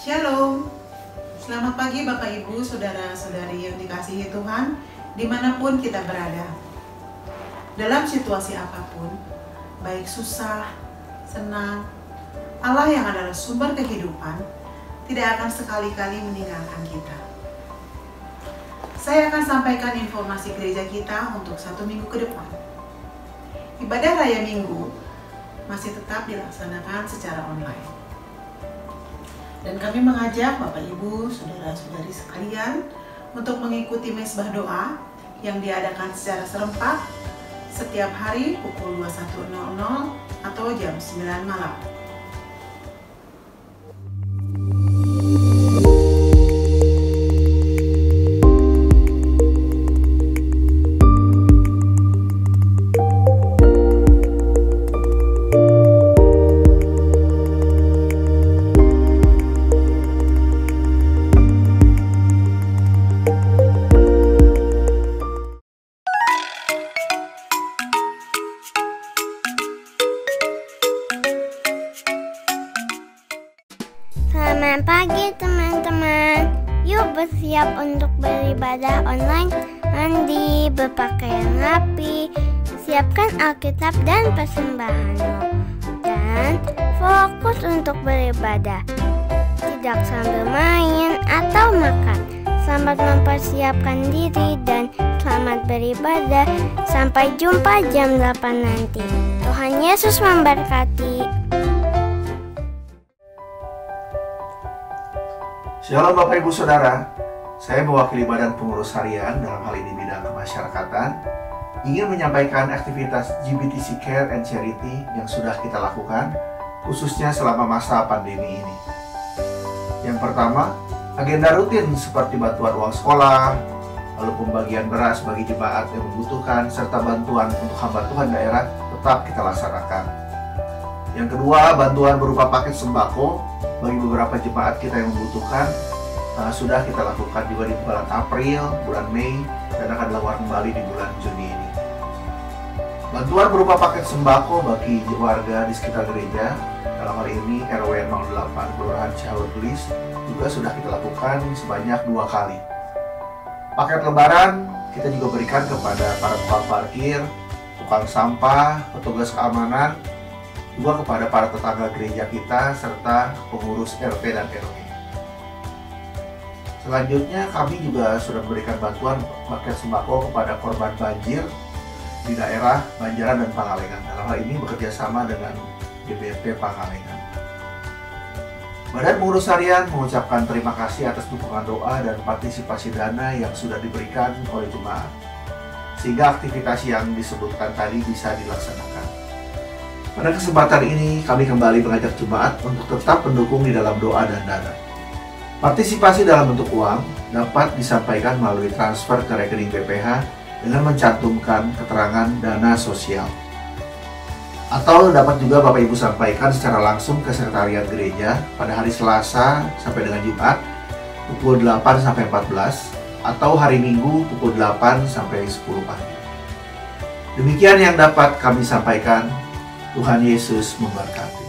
Shalom, selamat pagi Bapak Ibu, Saudara-saudari yang dikasihi Tuhan, dimanapun kita berada. Dalam situasi apapun, baik susah, senang, Allah yang adalah sumber kehidupan, tidak akan sekali-kali meninggalkan kita. Saya akan sampaikan informasi gereja kita untuk 1 minggu ke depan. Ibadah Raya Minggu masih tetap dilaksanakan secara online. Dan kami mengajak Bapak Ibu, Saudara-saudari sekalian untuk mengikuti mesbah doa yang diadakan secara serempak setiap hari pukul 21.00 atau jam 9 malam. Selamat pagi teman-teman. Yuk bersiap untuk beribadah online. Mandi, berpakaian rapi, siapkan Alkitab dan persembahanmu, dan fokus untuk beribadah, tidak sambil main atau makan. Selamat mempersiapkan diri dan selamat beribadah. Sampai jumpa jam 8 nanti. Tuhan Yesus memberkati. Shalom Bapak Ibu Saudara, saya mewakili Badan Pengurus Harian dalam hal ini bidang kemasyarakatan, ingin menyampaikan aktivitas GBTC Care and Charity yang sudah kita lakukan, khususnya selama masa pandemi ini. Yang pertama, agenda rutin seperti bantuan uang sekolah, lalu pembagian beras bagi jemaat yang membutuhkan, serta bantuan untuk hamba Tuhan daerah tetap kita laksanakan. Yang kedua, bantuan berupa paket sembako bagi beberapa jemaat kita yang membutuhkan sudah kita lakukan juga di bulan April, bulan Mei, dan akan dilakukan kembali di bulan Juni ini. Bantuan berupa paket sembako bagi warga di sekitar gereja, dalam hal ini RW 08 Kelurahan Cihaur Gelis, juga sudah kita lakukan sebanyak 2 kali. Paket lebaran kita juga berikan kepada para tukang parkir, tukang sampah, petugas keamanan, juga kepada para tetangga gereja kita, serta pengurus RT dan RW. Selanjutnya, kami juga sudah memberikan bantuan paket sembako kepada korban banjir di daerah Banjaran dan Pangalengan. Dalam hal ini bekerja sama dengan GBT Pangalengan. Badan Pengurus Harian mengucapkan terima kasih atas dukungan doa dan partisipasi dana yang sudah diberikan oleh jemaat, sehingga aktivitas yang disebutkan tadi bisa dilaksanakan. Pada kesempatan ini, kami kembali mengajak jemaat untuk tetap mendukung di dalam doa dan dana. Partisipasi dalam bentuk uang dapat disampaikan melalui transfer ke rekening BPH dengan mencantumkan keterangan dana sosial. Atau dapat juga Bapak Ibu sampaikan secara langsung ke sekretariat gereja pada hari Selasa sampai dengan Jumat pukul 8 sampai 14 atau hari Minggu pukul 8 sampai 10 pagi. Demikian yang dapat kami sampaikan. Tuhan Yesus memberkati.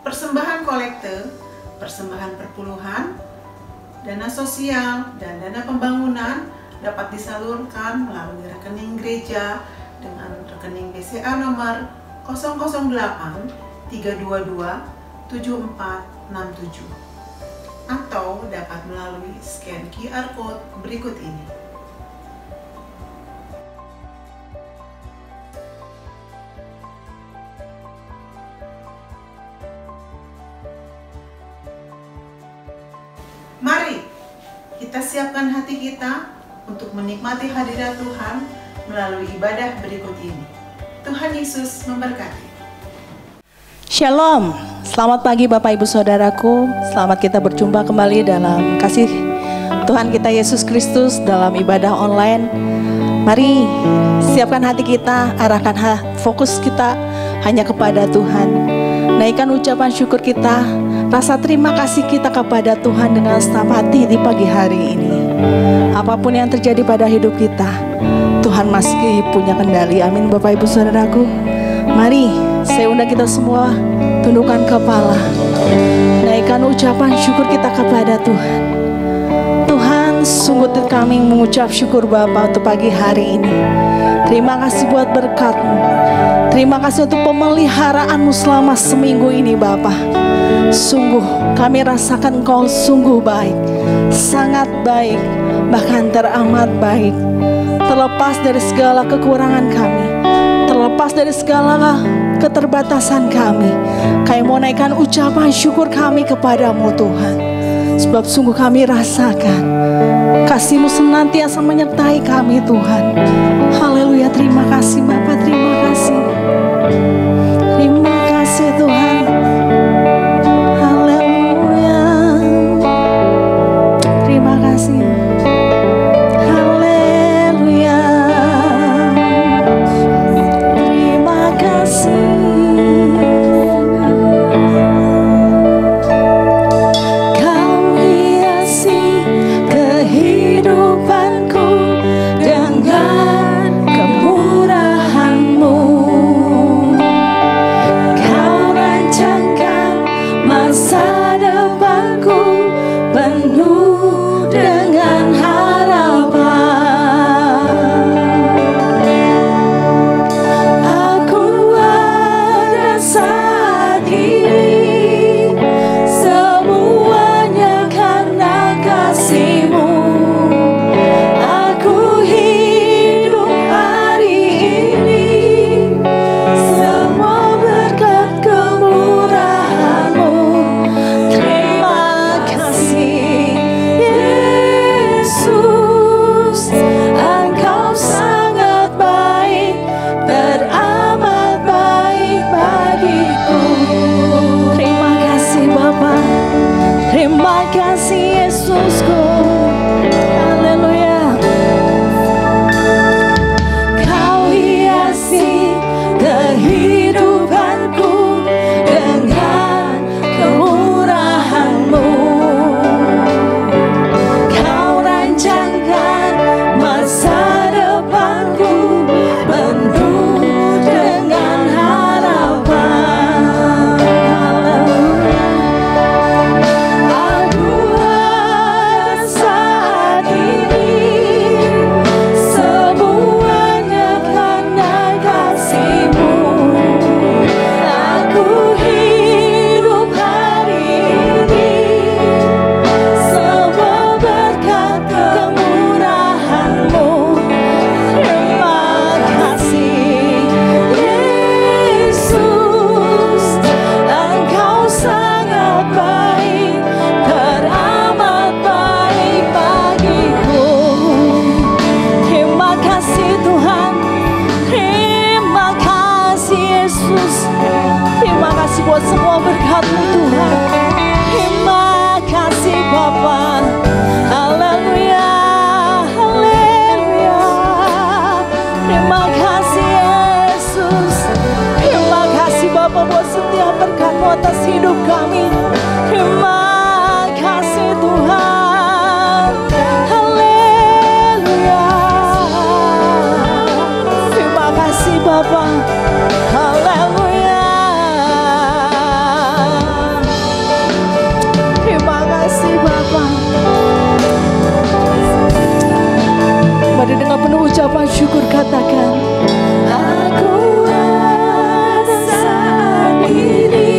Persembahan kolekte, persembahan perpuluhan, dana sosial, dan dana pembangunan dapat disalurkan melalui rekening gereja dengan rekening BCA nomor 008 322 7467 atau dapat melalui scan QR Code berikut ini. kita siapkan hati kita untuk menikmati hadirat Tuhan melalui ibadah berikut ini. Tuhan Yesus memberkati. Shalom, selamat pagi Bapak Ibu Saudaraku. Selamat kita berjumpa kembali dalam kasih Tuhan kita Yesus Kristus dalam ibadah online. Mari siapkan hati kita, arahkan fokus kita hanya kepada Tuhan. Naikkan ucapan syukur kita, rasa terima kasih kita kepada Tuhan dengan segenap hati di pagi hari ini. Apapun yang terjadi pada hidup kita, Tuhan masih punya kendali. Amin Bapak Ibu Saudaraku. Mari saya undang kita semua tundukkan kepala, naikkan ucapan syukur kita kepada Tuhan. Tuhan, sungguh kami mengucap syukur Bapa untuk pagi hari ini. Terima kasih buat berkat-Mu. Terima kasih untuk pemeliharaanmu selama seminggu ini Bapa. Sungguh kami rasakan Engkau sungguh baik, sangat baik, bahkan teramat baik. Terlepas dari segala kekurangan kami, terlepas dari segala keterbatasan kami mau naikkan ucapan syukur kami kepadamu Tuhan. Sebab sungguh kami rasakan kasih-Mu senantiasa menyertai kami Tuhan. Haleluya, terima kasih Bapa, terima kasih. Terima kasih Tuhan. Haleluya. Terima kasih. Haleluya. Terima kasih. Atas hidup kami, terima kasih Tuhan. Haleluya. Terima kasih Bapa. Haleluya. Terima kasih Bapa. Mari dengan penuh ucapan syukur katakan, aku ada saat ini.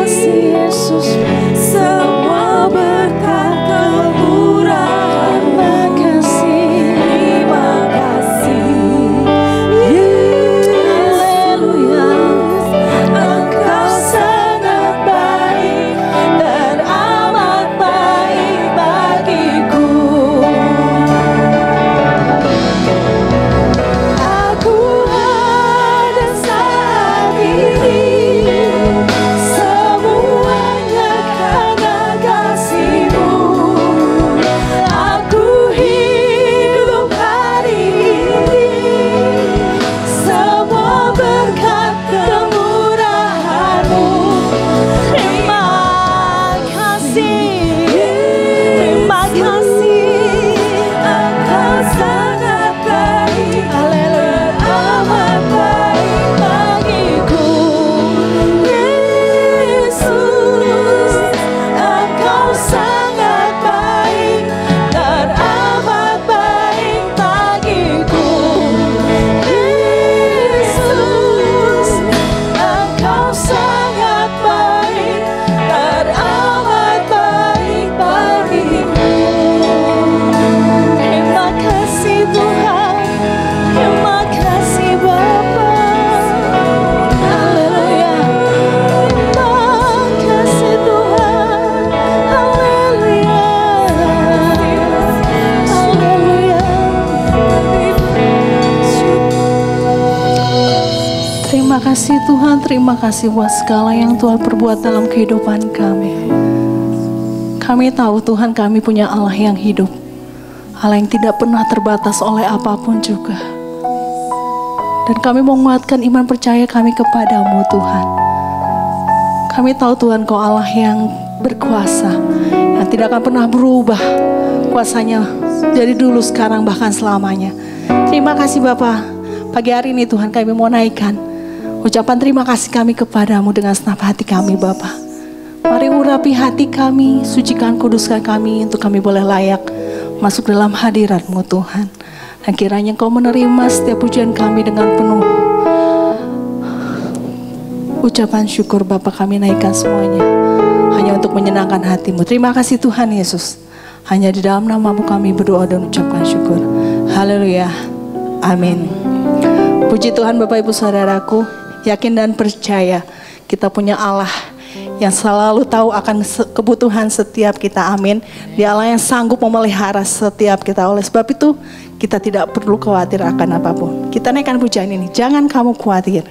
See terima kasih buat segala yang Tuhan perbuat dalam kehidupan kami. Kami tahu Tuhan kami punya Allah yang hidup, Allah yang tidak pernah terbatas oleh apapun juga. Dan kami menguatkan iman percaya kami kepadamu Tuhan. Kami tahu Tuhan Kau Allah yang berkuasa, yang tidak akan pernah berubah kuasanya dari dulu, sekarang, bahkan selamanya. Terima kasih Bapa. Pagi hari ini Tuhan kami mau naikkan ucapan terima kasih kami kepadamu dengan segenap hati kami Bapa. Mari urapi hati kami, sucikan, kuduskan kami untuk kami boleh layak masuk dalam hadirat-Mu Tuhan. Dan kiranya Kau menerima setiap pujian kami dengan penuh ucapan syukur Bapa. Kami naikkan semuanya hanya untuk menyenangkan hati-Mu. Terima kasih Tuhan Yesus. Hanya di dalam nama-Mu kami berdoa dan ucapkan syukur. Haleluya. Amin. Puji Tuhan Bapak Ibu Saudaraku, yakin dan percaya kita punya Allah yang selalu tahu akan kebutuhan setiap kita. Amin. Dia Allah yang sanggup memelihara setiap kita. Oleh sebab itu kita tidak perlu khawatir akan apapun. Kita naikkan pujian ini. Jangan kamu khawatir.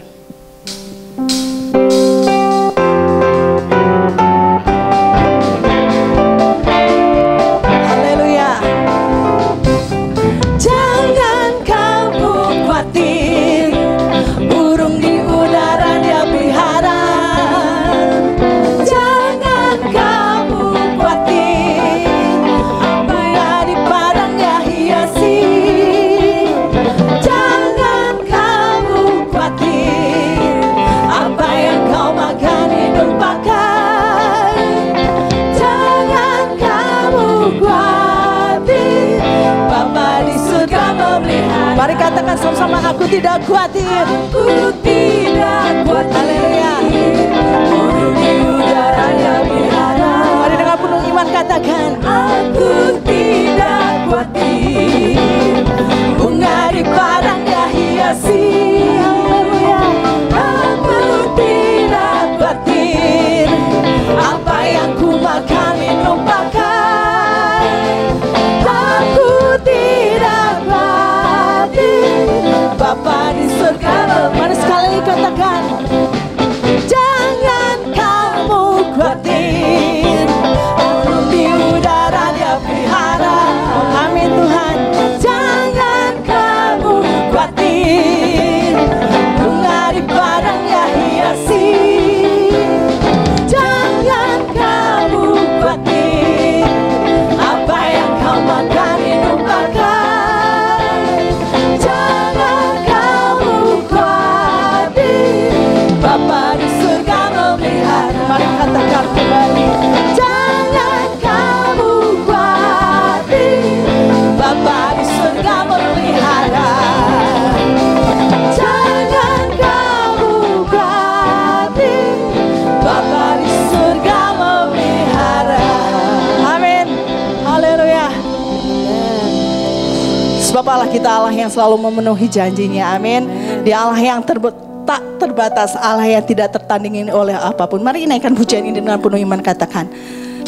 Mari katakan sama-sama, aku tidak khawatir. Aku tidak khawatir. Haleluya. Burung di udara yang berharap. Mari dengan penuh iman katakan, aku tidak khawatir. Bunga di padangnya hiasi. Haleluya. Aku tidak khawatir. Apa yang ku makan minum pakai. Aku tidak Bapa di surga. Mari sekali katakan, jangan kamu khawatir. Burung di udara Dia pelihara. Amin Tuhan. Jangan kamu khawatir. Bunga di padangnya hiasi. Jangan kamu khawatir. Apa yang kau makan minum pakai. Bapa di surga memelihara. Mari katakan kembali, jangan kamu khawatir. Bapa di surga memelihara. Jangan kamu khawatir. Bapa di surga memelihara. Amin. Haleluya. Sebab Allah kita Allah yang selalu memenuhi janjinya. Amin. Dia Allah yang tak terbatas, Allah yang tidak tertandingi oleh apapun. Mari naikkan pujian ini dengan penuh iman katakan,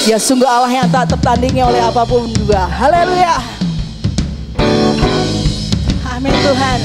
ya sungguh Allah yang tak tertandingi oleh apapun juga. Haleluya. Amin Tuhan.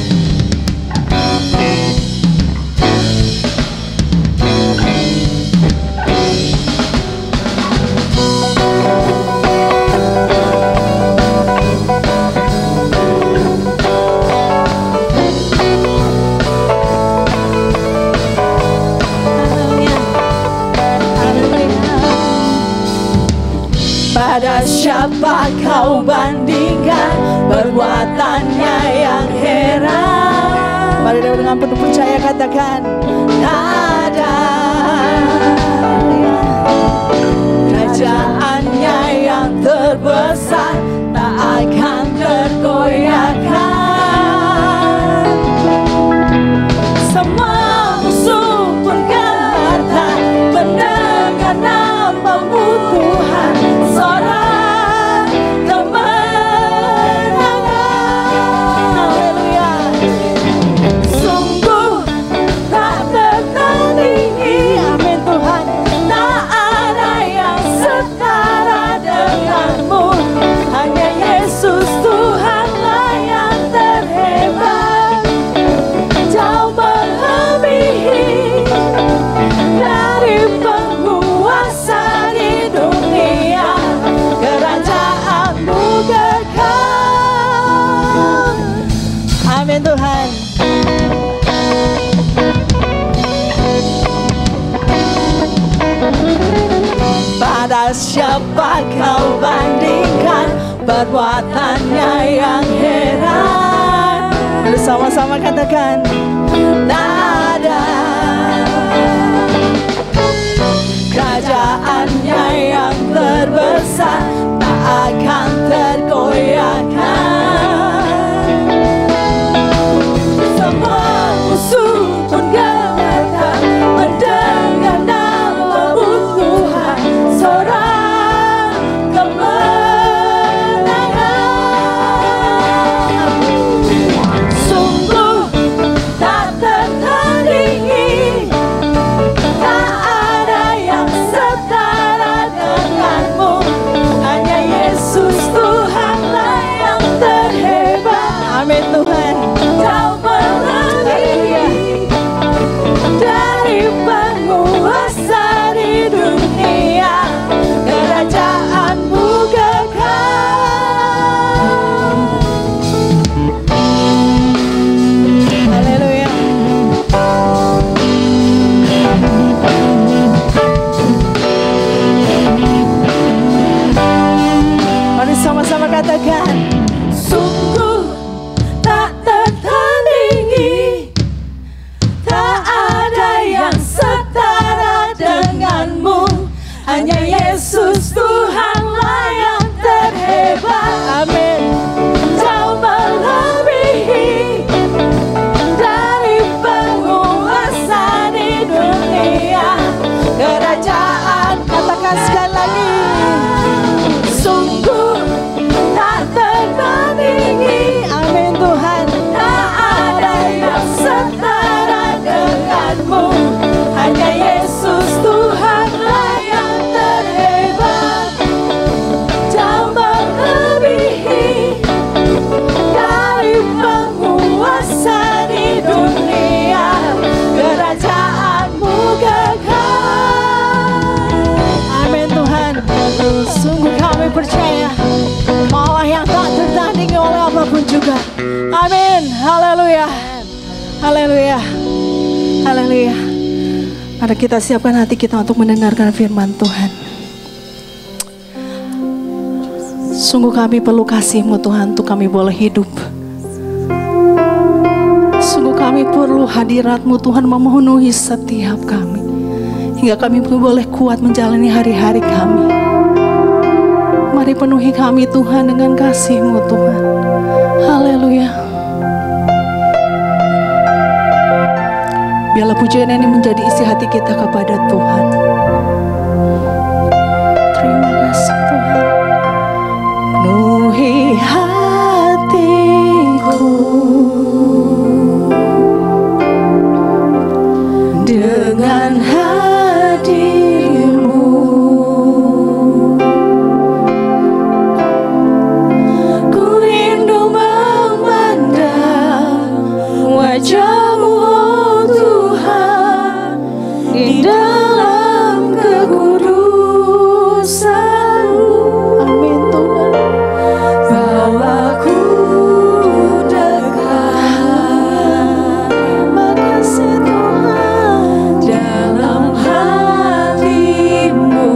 Pada siapa kau bandingkan perbuatannya yang heran. Mari dengan penuh percaya katakan, tak ada. Kerajaannya yang terbesar tak akan tergoyahkan. Semua musuh pun kata mendengar nama-Mu Tuhan. Seorang kemenangan. Haleluya. Sungguh tak tertandingi. siapa kau bandingkan perbuatannya yang heran. Bersama-sama katakan, tak ada kerajaannya yang terbesar, tak akan tergoyahkan. Semua musuh pun gemetar mendengar nama-Mu Tuhan, sorak kemenangan. Sungguh tak tertandingi, tak ada yang setara denganmu. Hanya Yesus Tuhanlah yang terhebat. Amin Tuhan. Kau melebihi dari penguasa di dunia, kerajaan-Mu kekal. Haleluya. Mari sama-sama katakan, sungguh tak tertandingi, tak ada yang setara denganmu. Hanya Yesus Tuhanlah yang terhebat. Amin. Kau melebihi dari penguasa di dunia, kerajaan. Katakan sekali lagi, sungguh tak tertandingi. Amin Tuhan. Tak ada yang setara denganmu. Hanya Yesus Tuhanlah yang terhebat. Kau melebihi dari penguasa di dunia, kerajaan-Mu kekal. Amin Tuhan. Sungguh kami percaya Allah yang tak tertandingi oleh apapun juga. Amin. Haleluya. Haleluya. Haleluya. Mari kita siapkan hati kita untuk mendengarkan firman Tuhan. Sungguh kami perlu kasih-Mu Tuhan untuk kami boleh hidup. Sungguh kami perlu hadirat-Mu Tuhan memenuhi setiap kami, hingga kami boleh kuat menjalani hari-hari kami. Mari penuhi kami Tuhan dengan kasih-Mu Tuhan. Haleluya. Biarlah pujian ini menjadi isi hati kita kepada Tuhan. Terima kasih Tuhan. Penuhi hatiku dengan hadir-Mu. Ku rindu memandang wajah-Mu, oh Tuhan, di dalam kekudusan-Mu. Amin Tuhan. Bawaku dekat, terima kasih Tuhan, dalam hati-Mu.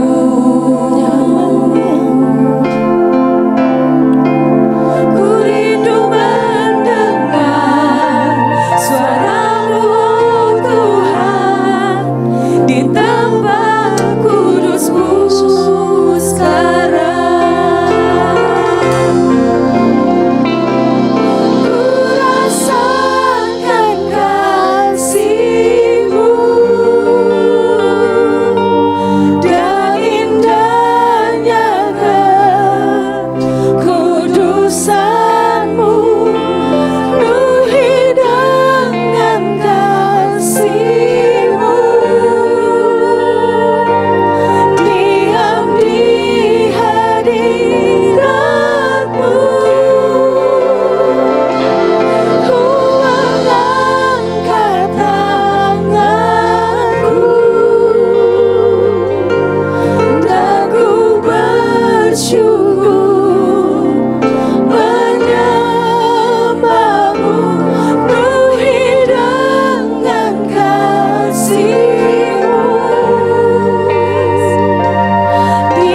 Ku rindu mendengar suara-Mu, oh Tuhan, di tempat kudus-Mu sekarang. Ku rasakan kasih-Mu dan indahnya kekudusan-Mu, penuhi dengan kasih-Mu. Diam di hadirat-Mu, ku mengangkat tanganku dan ku bersyukur menyembah-Mu, penuhi dengan kasih-Mu. Di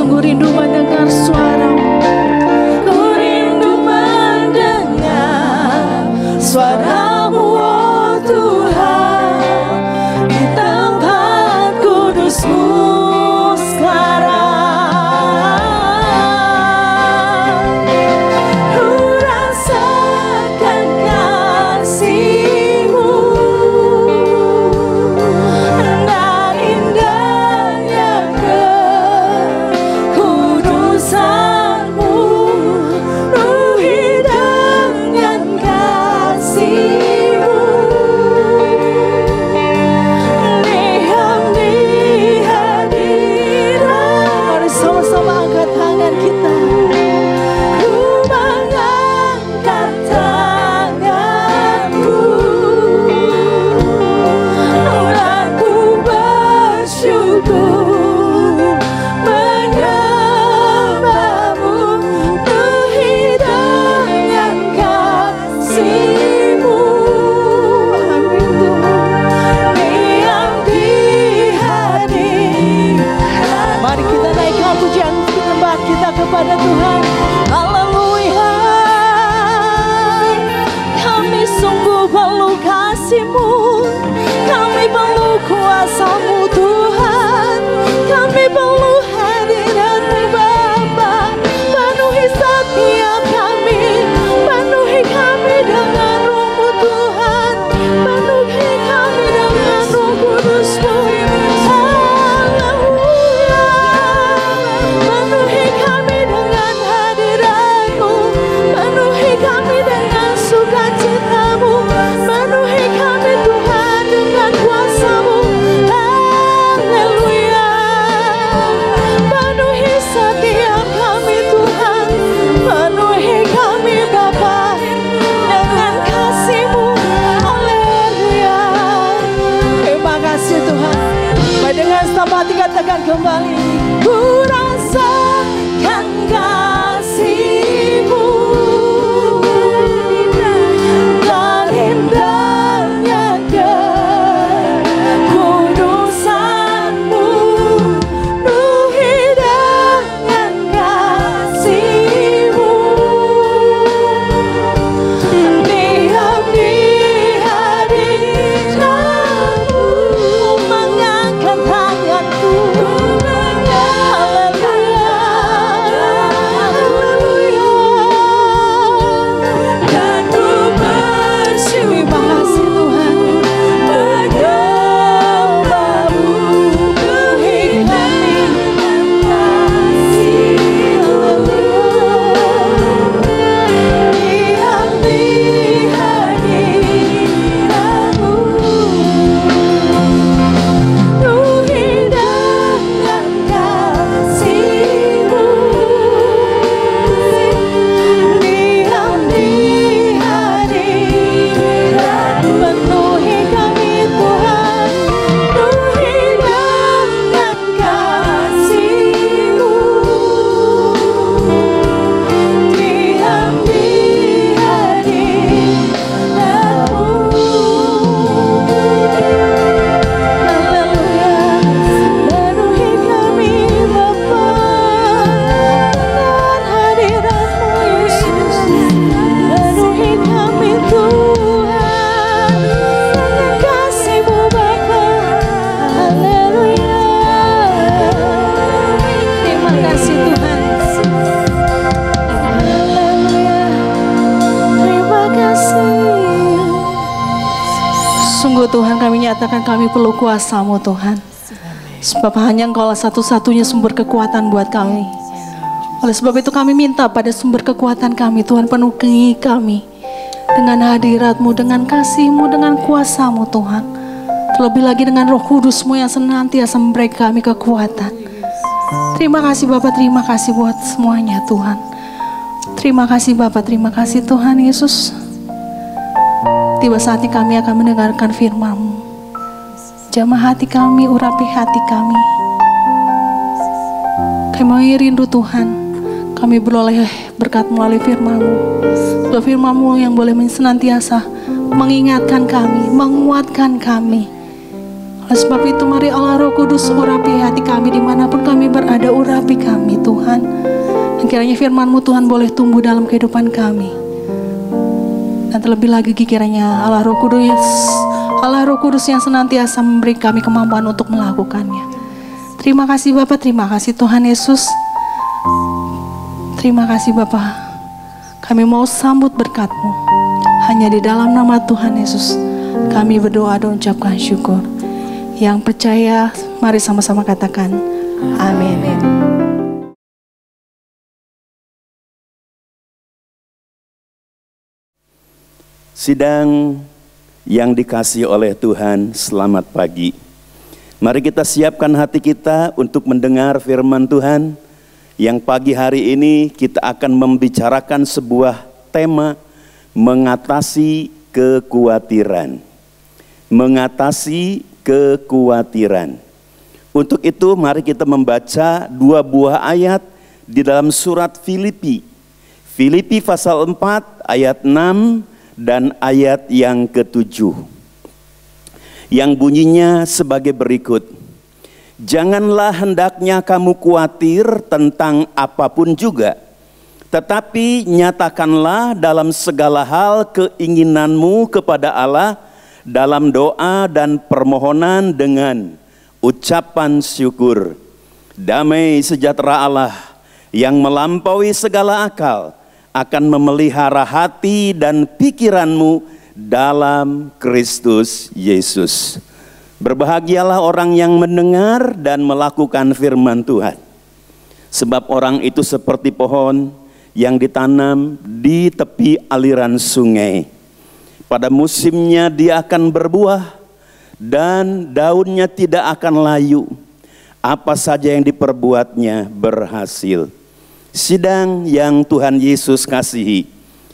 sungguh rindu mendengar suara-Mu. Ku rindu mendengar suara-Mu, oh Tuhan, di tempat kudus-Mu sekarang. Ku rasakan kasih-Mu dan indahnya kekudusan-Mu, penuhi dengan kasih-Mu. Diam di hadirat. Mari sama-sama angkat tangan kita. Ku mengangkat tanganku dan ku bersyukur menyembah-Mu, penuhi dengan kasih-Mu. Amin Tuhan. Diam di hadirat. Mari kita naikkan pujian penyembah kita kepada Tuhan. Haleluya. Kami sungguh perlu kasih-Mu, kami perlu kuasa-Mu Tuhan, kami perlu hadirat-Mu Bapa. Penuhi setiap kami, penuhi kami dengan Roh-Mu Tuhan, penuhi kami dengan Roh Kudus-Mu. Haleluya. Penuhi kami dengan hadirat-Mu, penuhi kami dengan sukacita-Mu, penuhi kami Tuhan dengan kuasa-Mu. Haleluya. Penuhi setiap kami Tuhan, penuhi kami Bapa dengan kasih-Mu. Haleluya. Terima kasih Tuhan. Mari dengan senang hati katakan kembali. Ku rasakan kasih-Mu dan indahnya kekudusan-Mu, penuhi dengan kasih-Mu. Diam di hadirat-Mu, mengangkat tanganku. Haleluya. Haleluya. Dan ku bersyukur. Terima kasih Tuhan. Menyembah-Mu, penuhi kami dengan kasih-Mu. Diam di hadirat-Mu, penuhi dengan kasih-Mu. Diam di hadirat, penuhi kami Tuhan, penuhi dengan kasih-Mu. Diam di hadirat-Mu. Haleluya. Penuhi kami Bapa dengan hadirat-Mu Yesus. Penuhi kami Tuhan dengan kasih-Mu Bapa. Haleluya. Terima kasih Tuhan. Haleluya. Terima kasih. Sungguh Tuhan, kami nyatakan kami perlu kuasa-Mu Tuhan. Sebab hanya Engkaulah satu-satunya sumber kekuatan buat kami. Oleh sebab itu kami minta pada sumber kekuatan kami Tuhan, penuhi kami dengan hadirat-Mu, dengan kasih-Mu, dengan kuasa-Mu Tuhan. Terlebih lagi dengan Roh Kudus-Mu yang senantiasa memberi kami kekuatan. Terima kasih Bapa, terima kasih buat semuanya Tuhan. Terima kasih Bapa, terima kasih Tuhan Yesus. Tiba saatnya kami akan mendengarkan firman-Mu. Jamah hati kami, urapi hati kami. Kami rindu Tuhan, kami beroleh berkat melalui firman-Mu. Firman-Mu yang boleh senantiasa mengingatkan kami, menguatkan kami. Oleh sebab itu mari Allah Roh Kudus urapi hati kami dimanapun kami berada, urapi kami Tuhan. Dan kiranya firman-Mu Tuhan boleh tumbuh dalam kehidupan kami. Dan terlebih lagi kiranya Allah Roh Kudus yang senantiasa memberi kami kemampuan untuk melakukannya. Terima kasih Bapa, terima kasih Tuhan Yesus. Terima kasih Bapa. Kami mau sambut berkat-Mu. Hanya di dalam nama Tuhan Yesus kami berdoa dan ucapkan syukur. Yang percaya, mari sama-sama katakan amin. Sidang yang dikasihi oleh Tuhan, selamat pagi. Mari kita siapkan hati kita untuk mendengar firman Tuhan. Yang pagi hari ini kita akan membicarakan sebuah tema, mengatasi kekhawatiran. Mengatasi kekhawatiran. Untuk itu mari kita membaca dua buah ayat di dalam surat Filipi. Filipi pasal 4 ayat 6 dan ayat yang ke-7. Yang bunyinya sebagai berikut. Janganlah hendaknya kamu khawatir tentang apapun juga, tetapi nyatakanlah dalam segala hal keinginanmu kepada Allah dalam doa dan permohonan dengan ucapan syukur. Damai sejahtera Allah yang melampaui segala akal akan memelihara hati dan pikiranmu dalam Kristus Yesus. Berbahagialah orang yang mendengar dan melakukan firman Tuhan. Sebab orang itu seperti pohon yang ditanam di tepi aliran sungai. Pada musimnya dia akan berbuah dan daunnya tidak akan layu. Apa saja yang diperbuatnya berhasil. Sidang yang Tuhan Yesus kasihi,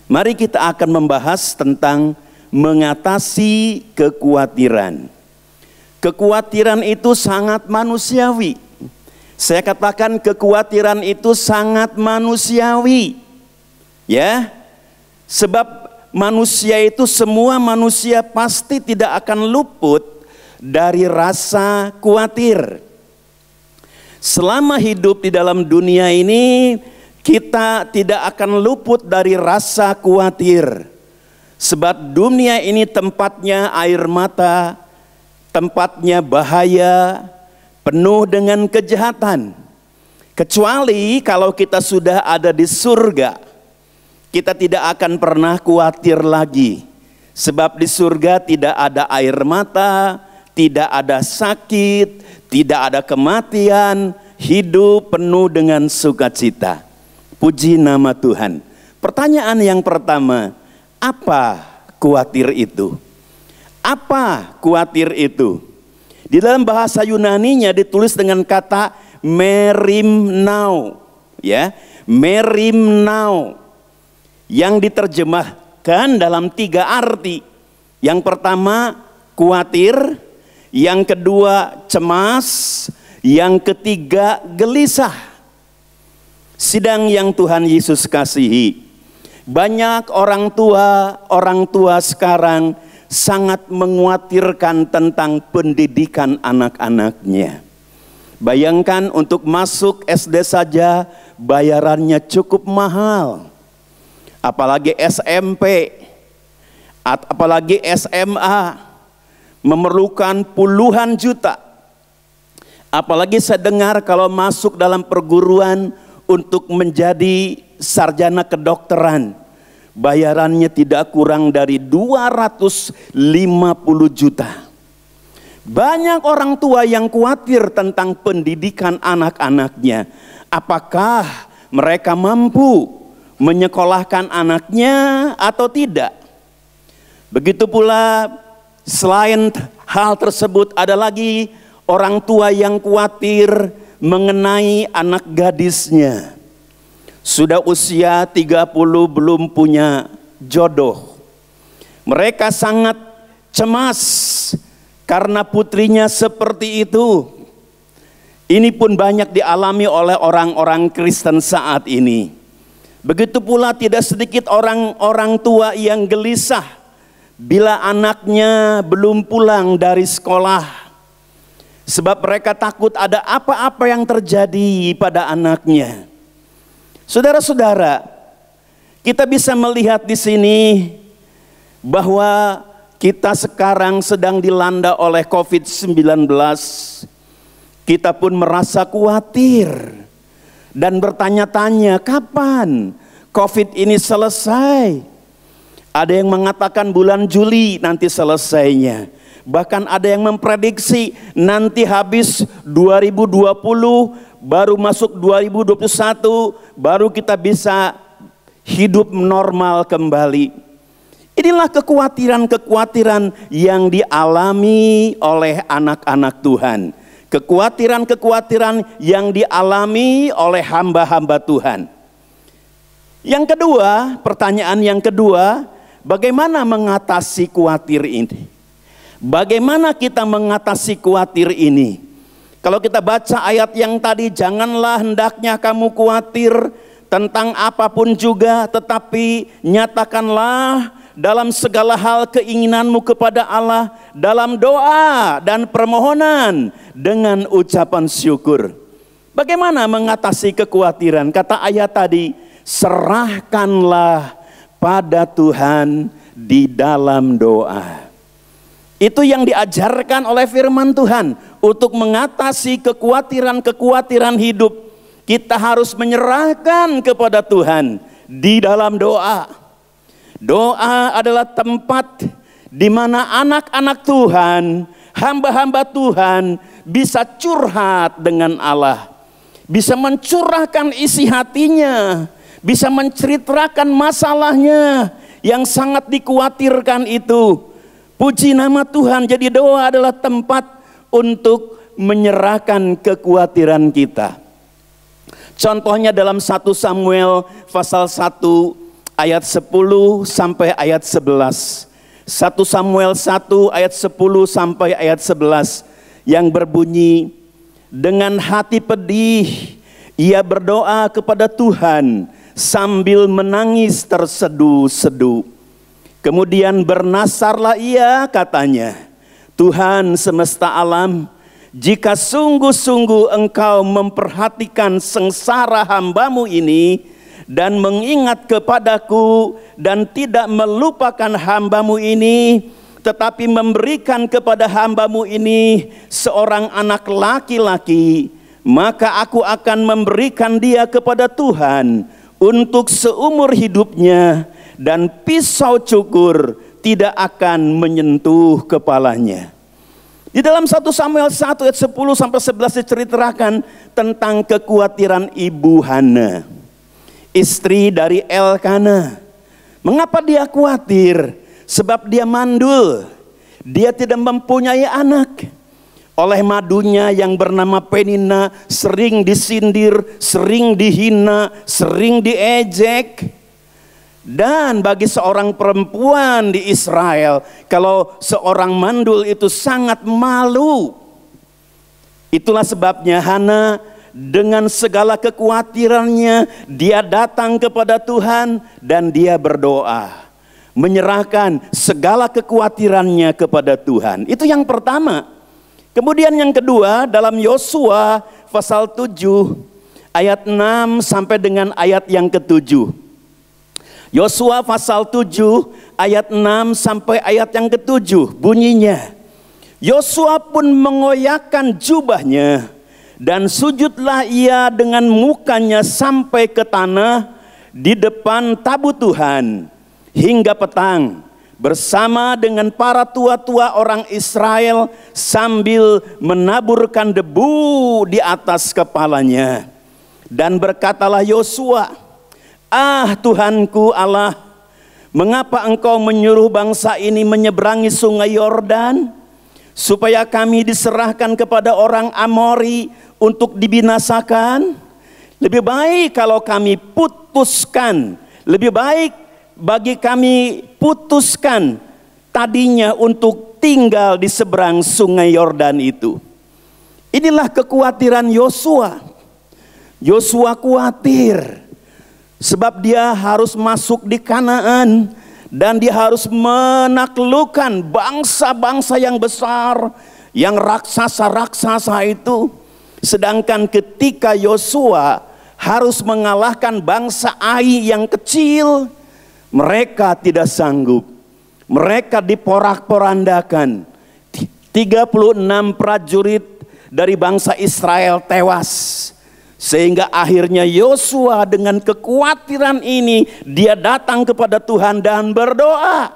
mari kita akan membahas tentang mengatasi kekhawatiran. Kekhawatiran itu sangat manusiawi. Saya katakan kekhawatiran itu sangat manusiawi. Ya, sebab manusia itu, semua manusia pasti tidak akan luput dari rasa khawatir. Selama hidup di dalam dunia ini, kita tidak akan luput dari rasa khawatir. Sebab dunia ini tempatnya air mata, tempatnya bahaya, penuh dengan kejahatan. Kecuali kalau kita sudah ada di surga, kita tidak akan pernah khawatir lagi. Sebab di surga tidak ada air mata, tidak ada sakit, tidak ada kematian, hidup penuh dengan sukacita. Puji nama Tuhan. Pertanyaan yang pertama, apa khawatir itu? Apa khawatir itu? Di dalam bahasa Yunaninya ditulis dengan kata merimnao, ya, merimnao, yang diterjemahkan dalam 3 arti. Yang pertama khawatir, yang kedua cemas, yang ketiga gelisah. Sidang yang Tuhan Yesus kasihi, banyak orang tua sekarang sangat mengkhawatirkan tentang pendidikan anak-anaknya. Bayangkan untuk masuk SD saja bayarannya cukup mahal. Apalagi SMP, apalagi SMA, memerlukan puluhan juta. Apalagi saya dengar kalau masuk dalam perguruan untuk menjadi sarjana kedokteran, bayarannya tidak kurang dari 250 juta. Banyak orang tua yang khawatir tentang pendidikan anak-anaknya. Apakah mereka mampu menyekolahkan anaknya atau tidak? Begitu pula selain hal tersebut ada lagi orang tua yang khawatir mengenai anak gadisnya. Sudah usia 30 belum punya jodoh. Mereka sangat cemas karena putrinya seperti itu. Ini pun banyak dialami oleh orang-orang Kristen saat ini. Begitu pula tidak sedikit orang-orang tua yang gelisah bila anaknya belum pulang dari sekolah. Sebab mereka takut ada apa-apa yang terjadi pada anaknya. Saudara-saudara, kita bisa melihat di sini bahwa kita sekarang sedang dilanda oleh COVID-19. Kita pun merasa khawatir dan bertanya-tanya kapan COVID ini selesai. Ada yang mengatakan bulan Juli nanti selesainya. Bahkan ada yang memprediksi nanti habis 2020, baru masuk 2021, baru kita bisa hidup normal kembali. Inilah kekhawatiran-kekhawatiran yang dialami oleh anak-anak Tuhan. Kekhawatiran-kekhawatiran yang dialami oleh hamba-hamba Tuhan. Yang kedua, pertanyaan yang kedua, bagaimana mengatasi khawatir ini? Bagaimana kita mengatasi khawatir ini? Kalau kita baca ayat yang tadi, janganlah hendaknya kamu khawatir tentang apapun juga, tetapi nyatakanlah dalam segala hal keinginanmu kepada Allah dalam doa dan permohonan dengan ucapan syukur. Bagaimana mengatasi kekhawatiran? Kata ayat tadi, serahkanlah pada Tuhan di dalam doa. Itu yang diajarkan oleh firman Tuhan. Untuk mengatasi kekhawatiran-kekhawatiran hidup, kita harus menyerahkan kepada Tuhan di dalam doa. Doa adalah tempat di mana anak-anak Tuhan, hamba-hamba Tuhan bisa curhat dengan Allah. Bisa mencurahkan isi hatinya, bisa menceritakan masalahnya yang sangat dikhawatirkan itu. Puji nama Tuhan, jadi doa adalah tempat untuk menyerahkan kekhawatiran kita. Contohnya dalam 1 Samuel pasal 1 ayat 10 sampai ayat 11. 1 Samuel 1 ayat 10 sampai ayat 11 yang berbunyi, dengan hati pedih ia berdoa kepada Tuhan sambil menangis terseduh-seduh. Kemudian bernasarlah ia, katanya, Tuhan semesta alam, jika sungguh-sungguh engkau memperhatikan sengsara hambamu ini dan mengingat kepadaku dan tidak melupakan hambamu ini, tetapi memberikan kepada hambamu ini seorang anak laki-laki, maka aku akan memberikan dia kepada Tuhan untuk seumur hidupnya, dan pisau cukur tidak akan menyentuh kepalanya. Di dalam 1 Samuel 1 ayat 10 sampai 11 diceritakan tentang kekhawatiran Ibu Hana, istri dari Elkana. Mengapa dia khawatir? Sebab dia mandul, dia tidak mempunyai anak. Oleh madunya yang bernama Penina sering disindir, sering dihina, sering diejek. Dan bagi seorang perempuan di Israel, kalau seorang mandul itu sangat malu. Itulah sebabnya Hana dengan segala kekhawatirannya, dia datang kepada Tuhan dan dia berdoa. Menyerahkan segala kekhawatirannya kepada Tuhan. Itu yang pertama. Kemudian yang kedua, dalam Yosua pasal 7 ayat 6 sampai dengan ayat yang ke-7. Yosua pasal 7 ayat 6 sampai ayat yang ke-7 bunyinya, Yosua pun mengoyakkan jubahnya dan sujudlah ia dengan mukanya sampai ke tanah di depan tabut Tuhan hingga petang bersama dengan para tua-tua orang Israel sambil menaburkan debu di atas kepalanya. Dan berkatalah Yosua, ah Tuhanku Allah, mengapa engkau menyuruh bangsa ini menyeberangi sungai Yordan, supaya kami diserahkan kepada orang Amori untuk dibinasakan? Lebih baik kalau kami putuskan, lebih baik bagi kami putuskan tadinya untuk tinggal di seberang sungai Yordan itu. Inilah kekhawatiran Yosua. Yosua khawatir sebab dia harus masuk di Kanaan dan dia harus menaklukkan bangsa-bangsa yang besar yang raksasa-raksasa itu. Sedangkan ketika Yosua harus mengalahkan bangsa Ai yang kecil, mereka tidak sanggup. Mereka diporak-porandakan. 36 prajurit dari bangsa Israel tewas. Sehingga akhirnya Yosua dengan kekhawatiran ini, dia datang kepada Tuhan dan berdoa,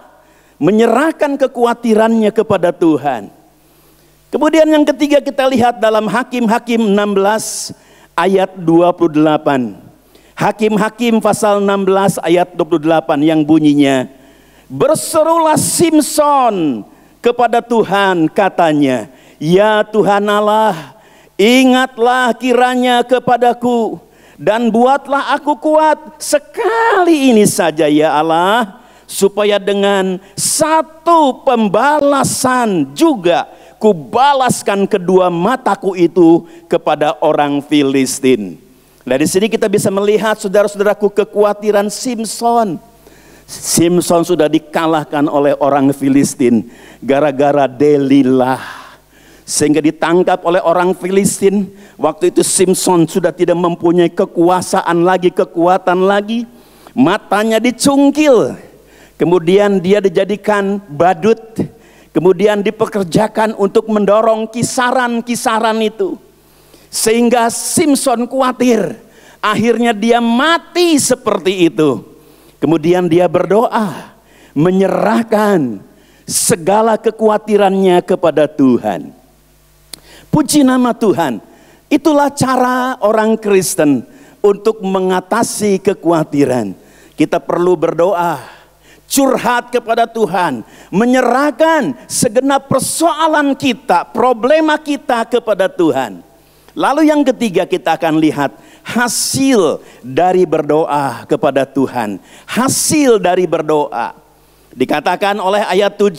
menyerahkan kekhawatirannya kepada Tuhan. Kemudian yang ketiga kita lihat dalam Hakim-Hakim 16 ayat 28. Hakim-Hakim pasal 16 ayat 28 yang bunyinya, berserulah Simson kepada Tuhan, katanya, ya Tuhan Allah, ingatlah kiranya kepadaku dan buatlah aku kuat sekali ini saja ya Allah, supaya dengan satu pembalasan juga kubalaskan kedua mataku itu kepada orang Filistin. Nah, di sini kita bisa melihat saudara-saudaraku kekhawatiran Simson. Simson sudah dikalahkan oleh orang Filistin gara-gara Delilah, sehingga ditangkap oleh orang Filistin. Waktu itu Simson sudah tidak mempunyai kekuasaan lagi, kekuatan lagi. Matanya dicungkil, kemudian dia dijadikan badut, kemudian dipekerjakan untuk mendorong kisaran-kisaran itu. Sehingga Simson khawatir, akhirnya dia mati seperti itu. Kemudian dia berdoa, menyerahkan segala kekhawatirannya kepada Tuhan. Puji nama Tuhan. Itulah cara orang Kristen untuk mengatasi kekhawatiran. Kita perlu berdoa, curhat kepada Tuhan, menyerahkan segenap persoalan kita, problema kita kepada Tuhan. Lalu yang ketiga kita akan lihat hasil dari berdoa kepada Tuhan. Hasil dari berdoa. Dikatakan oleh ayat 7,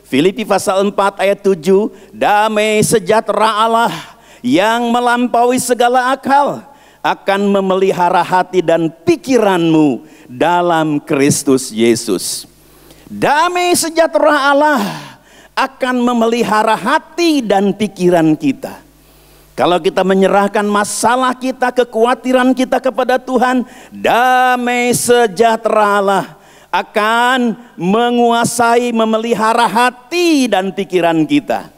Filipi pasal 4 ayat 7, damai sejahtera Allah yang melampaui segala akal akan memelihara hati dan pikiranmu dalam Kristus Yesus. Damai sejahtera Allah akan memelihara hati dan pikiran kita. Kalau kita menyerahkan masalah kita, kekhawatiran kita kepada Tuhan, damai sejahtera Allah akan menguasai, memelihara hati dan pikiran kita.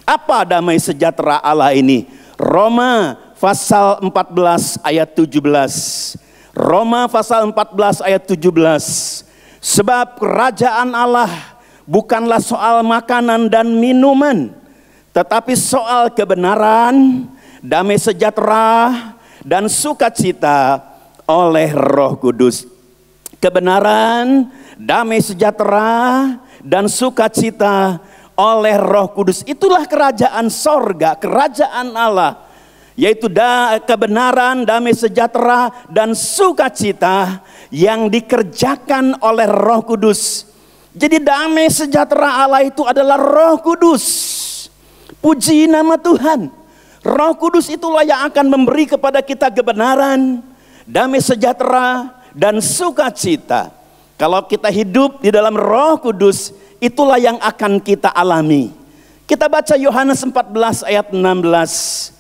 Apa damai sejahtera Allah ini? Roma pasal 14 ayat 17. Roma pasal 14 ayat 17. Sebab kerajaan Allah bukanlah soal makanan dan minuman, tetapi soal kebenaran, damai sejahtera, dan sukacita oleh Roh Kudus. Kebenaran, damai sejahtera, dan sukacita oleh Roh Kudus. Itulah kerajaan sorga, kerajaan Allah. Yaitu kebenaran, damai sejahtera, dan sukacita yang dikerjakan oleh Roh Kudus. Jadi damai sejahtera Allah itu adalah Roh Kudus. Puji nama Tuhan. Roh Kudus itulah yang akan memberi kepada kita kebenaran, damai sejahtera, dan sukacita. Kalau kita hidup di dalam Roh Kudus, itulah yang akan kita alami. Kita baca Yohanes 14 ayat 16.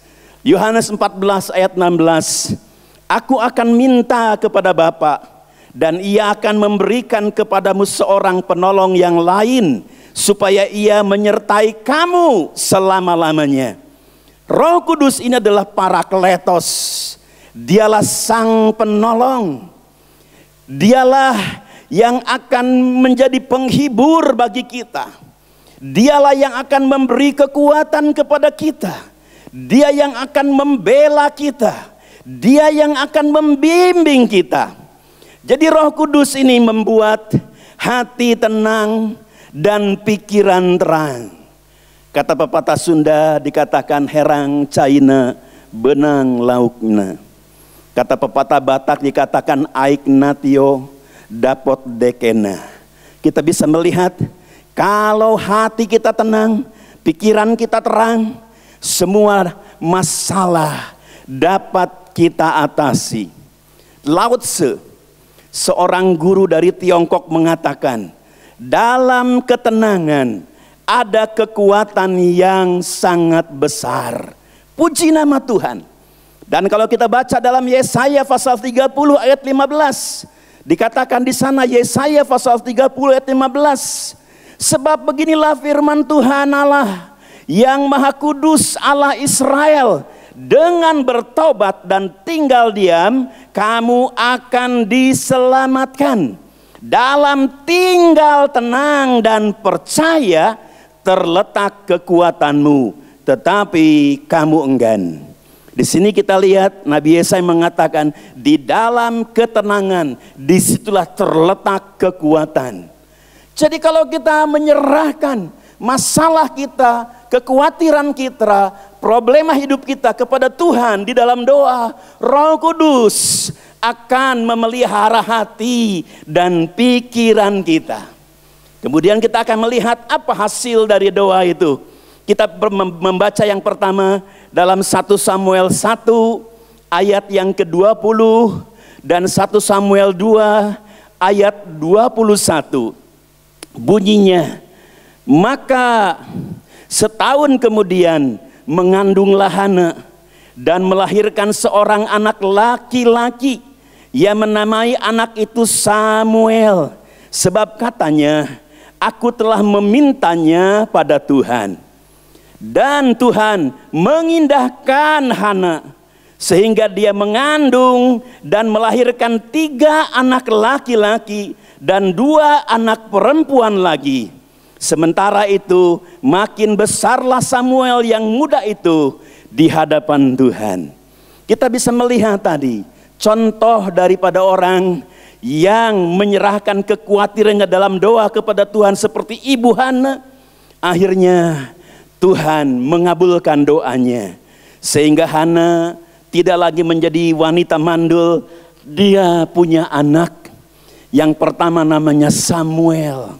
Yohanes 14 ayat 16. Aku akan minta kepada Bapa, dan ia akan memberikan kepadamu seorang penolong yang lain, supaya ia menyertai kamu selama-lamanya. Roh Kudus ini adalah Parakletos. Dialah sang penolong. Dialah yang akan menjadi penghibur bagi kita. Dialah yang akan memberi kekuatan kepada kita. Dia yang akan membela kita. Dia yang akan membimbing kita. Jadi Roh Kudus ini membuat hati tenang dan pikiran terang. Kata pepatah Sunda dikatakan herang caina benang laukna. Kata pepatah Batak dikatakan aik natio dapot dekena. Kita bisa melihat kalau hati kita tenang, pikiran kita terang, semua masalah dapat kita atasi. Lao Tse, seorang guru dari Tiongkok mengatakan, dalam ketenangan ada kekuatan yang sangat besar. Puji nama Tuhan. Dan kalau kita baca dalam Yesaya pasal 30 ayat 15, dikatakan di sana, Yesaya pasal 30 ayat 15, sebab beginilah firman Tuhan Allah yang Maha Kudus, Allah Israel, dengan bertobat dan tinggal diam, kamu akan diselamatkan. Dalam tinggal tenang dan percaya terletak kekuatanmu, tetapi kamu enggan. Di sini kita lihat Nabi Yesaya mengatakan, di dalam ketenangan disitulah terletak kekuatan. Jadi kalau kita menyerahkan masalah kita, kekhawatiran kita, problema hidup kita kepada Tuhan di dalam doa, Roh Kudus akan memelihara hati dan pikiran kita. Kemudian kita akan melihat apa hasil dari doa itu. Kita membaca yang pertama dalam 1 Samuel 1 ayat yang ke-20 dan 1 Samuel 2 ayat 21. Bunyinya, maka setahun kemudian mengandunglah Hana dan melahirkan seorang anak laki-laki. Ia menamai anak itu Samuel, sebab katanya, aku telah memintanya pada Tuhan. Dan Tuhan mengindahkan Hana sehingga dia mengandung dan melahirkan 3 anak laki-laki dan 2 anak perempuan lagi. Sementara itu makin besarlah Samuel yang muda itu di hadapan Tuhan. Kita bisa melihat tadi contoh daripada orang yang menyerahkan kekhawatirannya dalam doa kepada Tuhan seperti Ibu Hana. Akhirnya Tuhan mengabulkan doanya, sehingga Hana tidak lagi menjadi wanita mandul. Dia punya anak yang pertama namanya Samuel.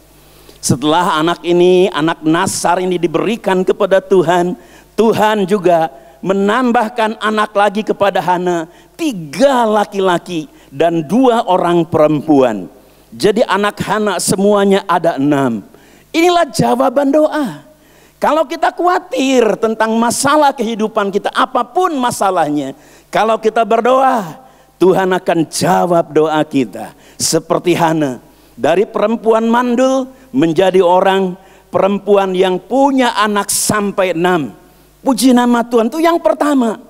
Setelah anak ini, anak Nasar ini diberikan kepada Tuhan, Tuhan juga menambahkan anak lagi kepada Hana, 3 laki-laki dan 2 orang perempuan. Jadi anak Hana semuanya ada 6. Inilah jawaban doa. Kalau kita khawatir tentang masalah kehidupan kita, apapun masalahnya, kalau kita berdoa, Tuhan akan jawab doa kita. Seperti Hana, dari perempuan mandul menjadi orang perempuan yang punya anak sampai 6. Puji nama Tuhan, itu yang pertama.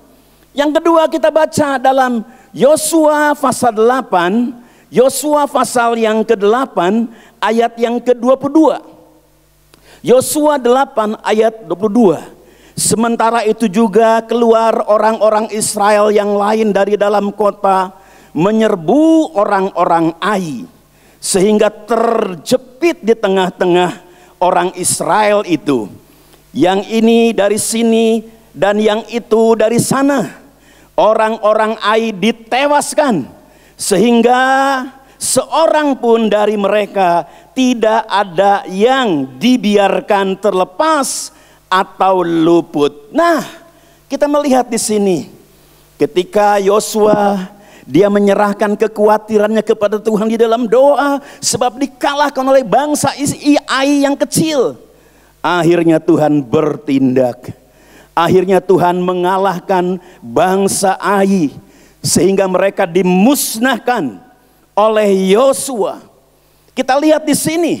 Yang kedua kita baca dalam Yosua pasal 8, Yosua pasal yang ke-8 ayat yang ke-22. Yosua 8 ayat 22. Sementara itu juga keluar orang-orang Israel yang lain dari dalam kota menyerbu orang-orang Ai, sehingga terjepit di tengah-tengah orang Israel itu. Yang ini dari sini dan yang itu dari sana. Orang-orang Ai ditewaskan, sehingga seorang pun dari mereka tidak ada yang dibiarkan terlepas atau luput. Nah, kita melihat di sini ketika Yosua dia menyerahkan kekhawatirannya kepada Tuhan di dalam doa, sebab dikalahkan oleh bangsa Ai yang kecil. Akhirnya Tuhan bertindak. Akhirnya Tuhan mengalahkan bangsa Ai sehingga mereka dimusnahkan oleh Yosua. Kita lihat di sini,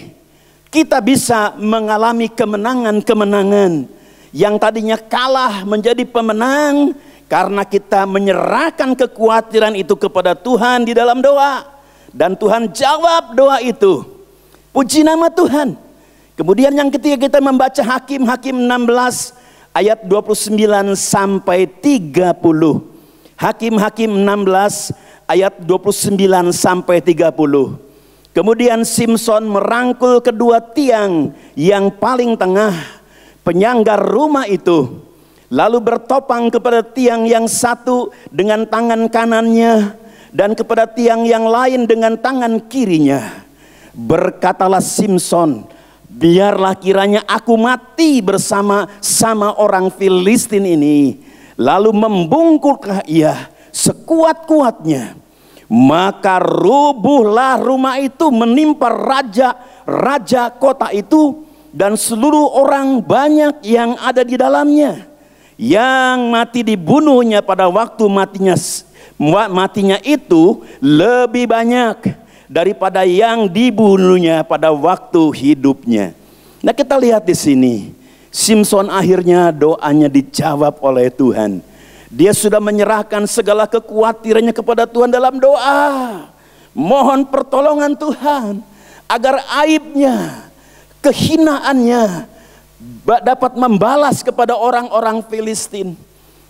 kita bisa mengalami kemenangan-kemenangan yang tadinya kalah menjadi pemenang karena kita menyerahkan kekhawatiran itu kepada Tuhan di dalam doa, dan Tuhan jawab doa itu. Puji nama Tuhan. Kemudian yang ketiga kita membaca Hakim-Hakim 16 ayat 29 sampai 30. Hakim-Hakim 16 ayat 29 sampai 30. Kemudian Simson merangkul kedua tiang yang paling tengah penyangga rumah itu, lalu bertopang kepada tiang yang satu dengan tangan kanannya dan kepada tiang yang lain dengan tangan kirinya. Berkatalah Simson, biarlah kiranya aku mati bersama-sama orang Filistin ini. Lalu membungkuklah ia sekuat-kuatnya. Maka rubuhlah rumah itu menimpa raja kota itu dan seluruh orang banyak yang ada di dalamnya. Yang mati dibunuhnya pada waktu matinya itu lebih banyak daripada yang dibunuhnya pada waktu hidupnya. Nah, kita lihat di sini, Simson akhirnya doanya dijawab oleh Tuhan. Dia sudah menyerahkan segala kekhawatirannya kepada Tuhan dalam doa. Mohon pertolongan Tuhan agar aibnya, kehinaannya dapat membalas kepada orang-orang Filistin.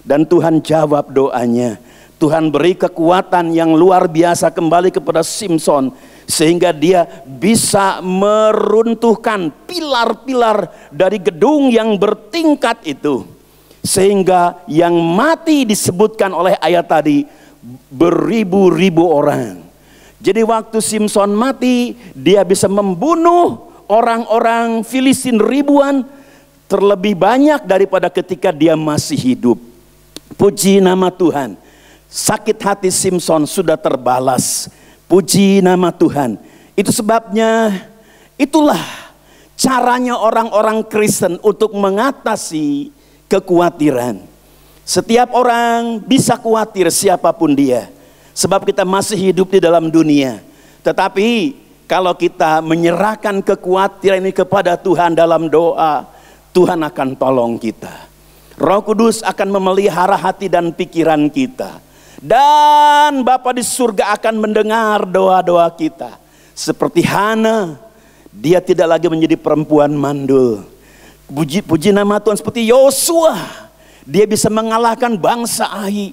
Dan Tuhan jawab doanya. Tuhan beri kekuatan yang luar biasa kembali kepada Simson, sehingga dia bisa meruntuhkan pilar-pilar dari gedung yang bertingkat itu. Sehingga yang mati disebutkan oleh ayat tadi beribu-ribu orang. Jadi waktu Simson mati, dia bisa membunuh orang-orang Filistin ribuan, terlebih banyak daripada ketika dia masih hidup. Puji nama Tuhan. Sakit hati Simson sudah terbalas. Puji nama Tuhan. Itu sebabnya, itulah caranya orang-orang Kristen untuk mengatasi kekhawatiran. Setiap orang bisa khawatir, siapapun dia, sebab kita masih hidup di dalam dunia. Tetapi kalau kita menyerahkan kekhawatiran ini kepada Tuhan dalam doa, Tuhan akan tolong kita. Roh Kudus akan memelihara hati dan pikiran kita. Dan Bapa di surga akan mendengar doa-doa kita. Seperti Hana, dia tidak lagi menjadi perempuan mandul. Puji nama Tuhan. Seperti Yosua, dia bisa mengalahkan bangsa Ai.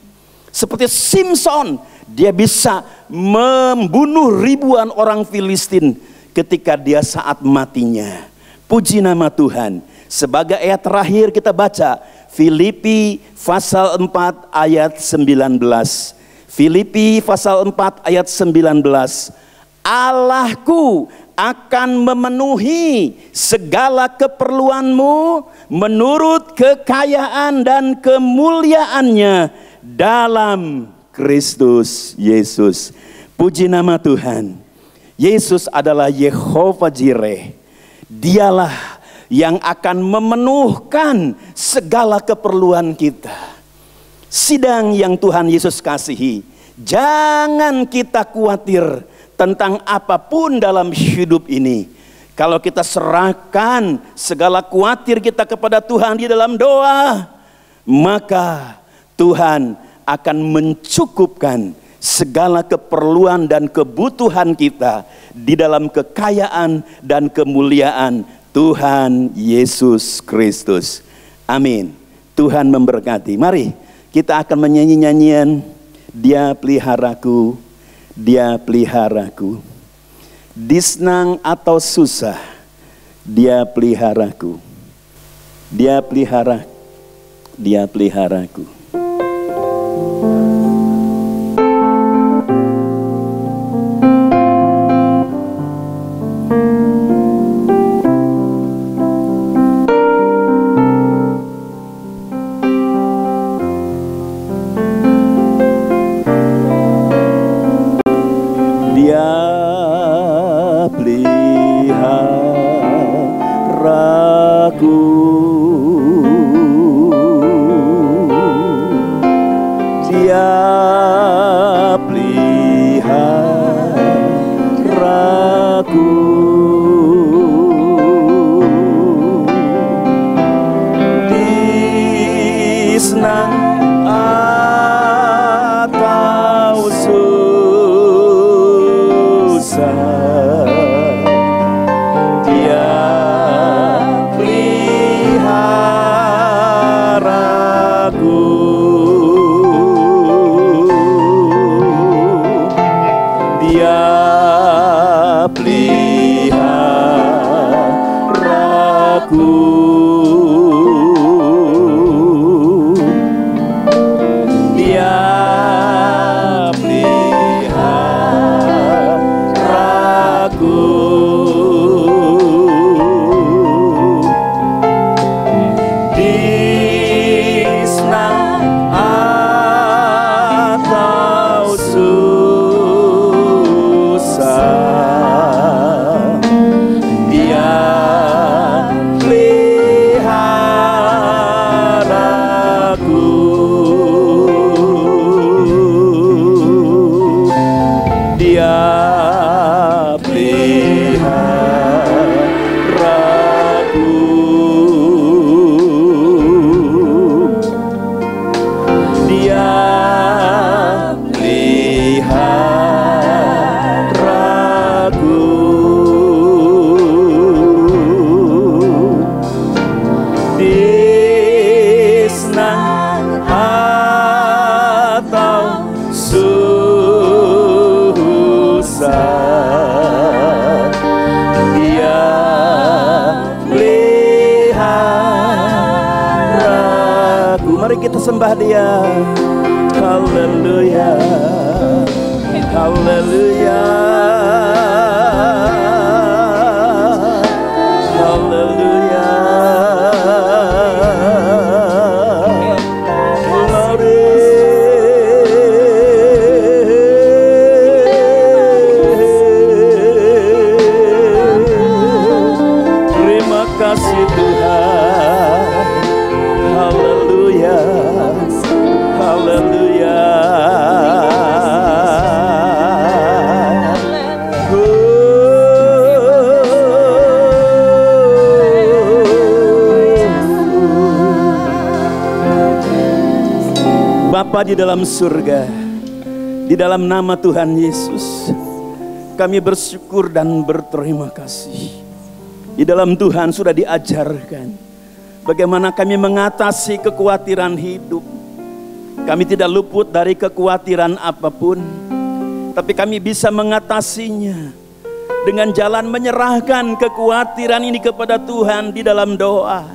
Seperti Simson, dia bisa membunuh ribuan orang Filistin ketika dia saat matinya. Puji nama Tuhan. Sebagai ayat terakhir kita baca Filipi pasal 4 ayat 19. Filipi pasal 4 ayat 19. Allahku akan memenuhi segala keperluanmu menurut kekayaan dan kemuliaannya dalam Kristus Yesus. Puji nama Tuhan. Yesus adalah Yehova Jireh. Dialah yang akan memenuhkan segala keperluan kita. Sidang yang Tuhan Yesus kasihi, jangan kita khawatir tentang apapun dalam hidup ini. Kalau kita serahkan segala khawatir kita kepada Tuhan di dalam doa, maka Tuhan akan mencukupkan segala keperluan dan kebutuhan kita di dalam kekayaan dan kemuliaan Tuhan Yesus Kristus. Amin. Tuhan memberkati. Mari kita akan menyanyi nyanyian Dia peliharaku, Dia peliharaku. Di senang atau susah, Dia peliharaku. Dia pelihara, Dia peliharaku. Dia peliharaku. Dia peliharaku. Di senang atau susah, Dia peliharaku. Mari kita sembah Dia. Haleluya, haleluya, haleluya. Terima kasih Tuhan. Haleluya, haleluya. Bapa di dalam surga, di dalam nama Tuhan Yesus, kami bersyukur dan berterima kasih. Di dalam Tuhan sudah diajarkan bagaimana kami mengatasi kekhawatiran hidup. Kami tidak luput dari kekhawatiran apapun, tapi kami bisa mengatasinya dengan jalan menyerahkan kekhawatiran ini kepada Tuhan di dalam doa.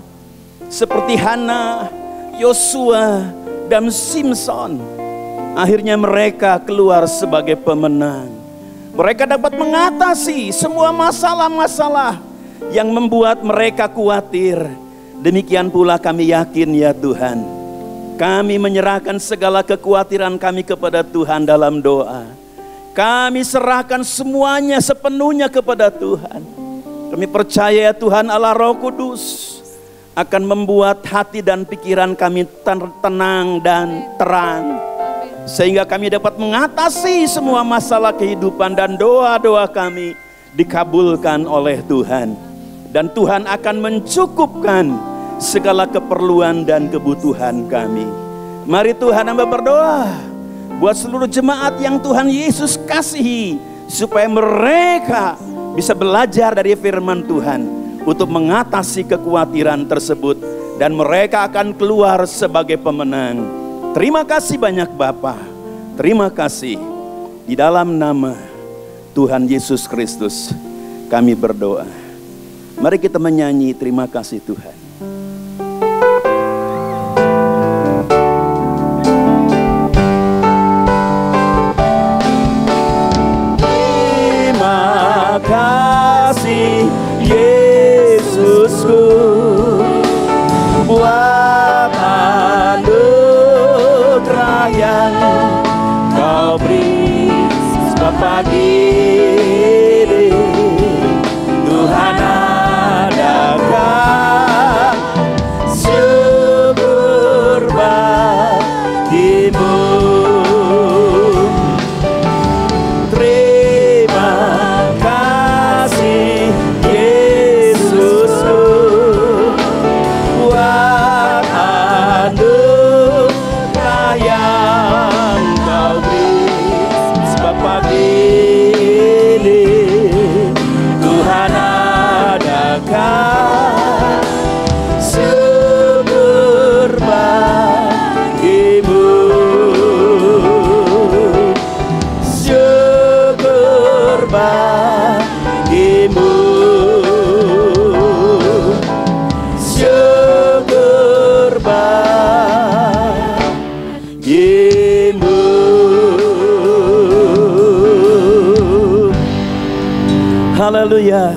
Seperti Hana, Yosua, dan Simson, akhirnya mereka keluar sebagai pemenang. Mereka dapat mengatasi semua masalah-masalah yang membuat mereka khawatir. Demikian pula kami yakin ya Tuhan, kami menyerahkan segala kekhawatiran kami kepada Tuhan dalam doa. Kami serahkan semuanya sepenuhnya kepada Tuhan. Kami percaya ya Tuhan Allah Roh Kudus akan membuat hati dan pikiran kami tenang dan terang, sehingga kami dapat mengatasi semua masalah kehidupan dan doa-doa kami dikabulkan oleh Tuhan. Dan Tuhan akan mencukupkan segala keperluan dan kebutuhan kami. Mari Tuhan hamba berdoa buat seluruh jemaat yang Tuhan Yesus kasihi, supaya mereka bisa belajar dari firman Tuhan untuk mengatasi kekhawatiran tersebut, dan mereka akan keluar sebagai pemenang. Terima kasih banyak Bapa. Terima kasih. Di dalam nama Tuhan Yesus Kristus kami berdoa. Mari kita menyanyi terima kasih Tuhan. Terima kasih Yesusku buat anugerah yang Kau beri. Sebab pagi ini Tuhan adakan syukur bagimu. Terima kasih Yesusku buat anugerah yang Kau beri. Sebab pagi ini Tuhan adakan syukur bagimu. Syukur bagimu. Syukur bagimu. Haleluya.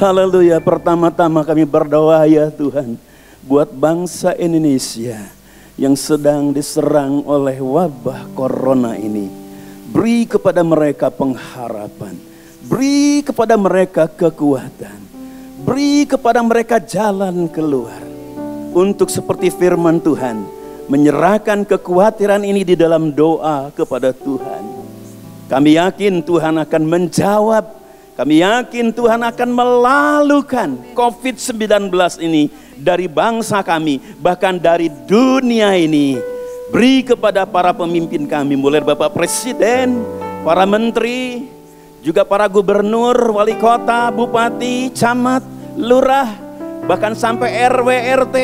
Haleluya. Pertama-tama kami berdoa ya Tuhan, buat bangsa Indonesia yang sedang diserang oleh wabah corona ini. Beri kepada mereka pengharapan, beri kepada mereka kekuatan, beri kepada mereka jalan keluar. Untuk seperti firman Tuhan, menyerahkan kekhawatiran ini di dalam doa kepada Tuhan. Kami yakin Tuhan akan menjawab. Kami yakin Tuhan akan melalukan COVID-19 ini dari bangsa kami, bahkan dari dunia ini. Beri kepada para pemimpin kami, mulai Bapak Presiden, para menteri, juga para gubernur, wali kota, bupati, camat, lurah, bahkan sampai RW, RT,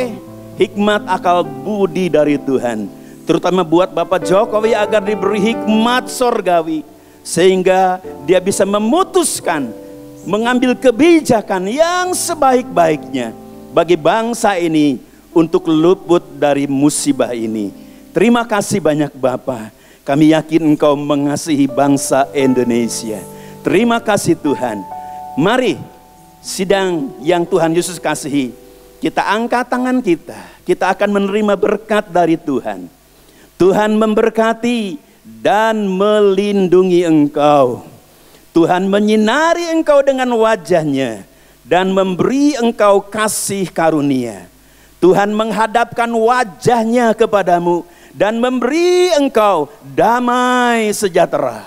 hikmat akal budi dari Tuhan. Terutama buat Bapak Jokowi agar diberi hikmat sorgawi, sehingga dia bisa memutuskan, mengambil kebijakan yang sebaik-baiknya bagi bangsa ini untuk luput dari musibah ini. Terima kasih banyak Bapa. Kami yakin Engkau mengasihi bangsa Indonesia. Terima kasih Tuhan. Mari sidang yang Tuhan Yesus kasihi, kita angkat tangan kita. Kita akan menerima berkat dari Tuhan. Tuhan memberkati dan melindungi engkau. Tuhan menyinari engkau dengan wajahnya dan memberi engkau kasih karunia. Tuhan menghadapkan wajahnya kepadamu dan memberi engkau damai sejahtera.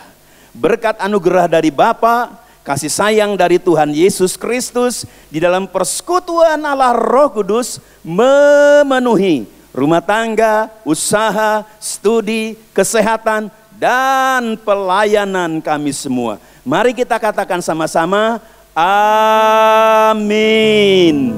Berkat anugerah dari Bapa, kasih sayang dari Tuhan Yesus Kristus, di dalam persekutuan Allah Roh Kudus memenuhi rumah tangga, usaha, studi, kesehatan, dan pelayanan kami semua. Mari kita katakan sama-sama, amin.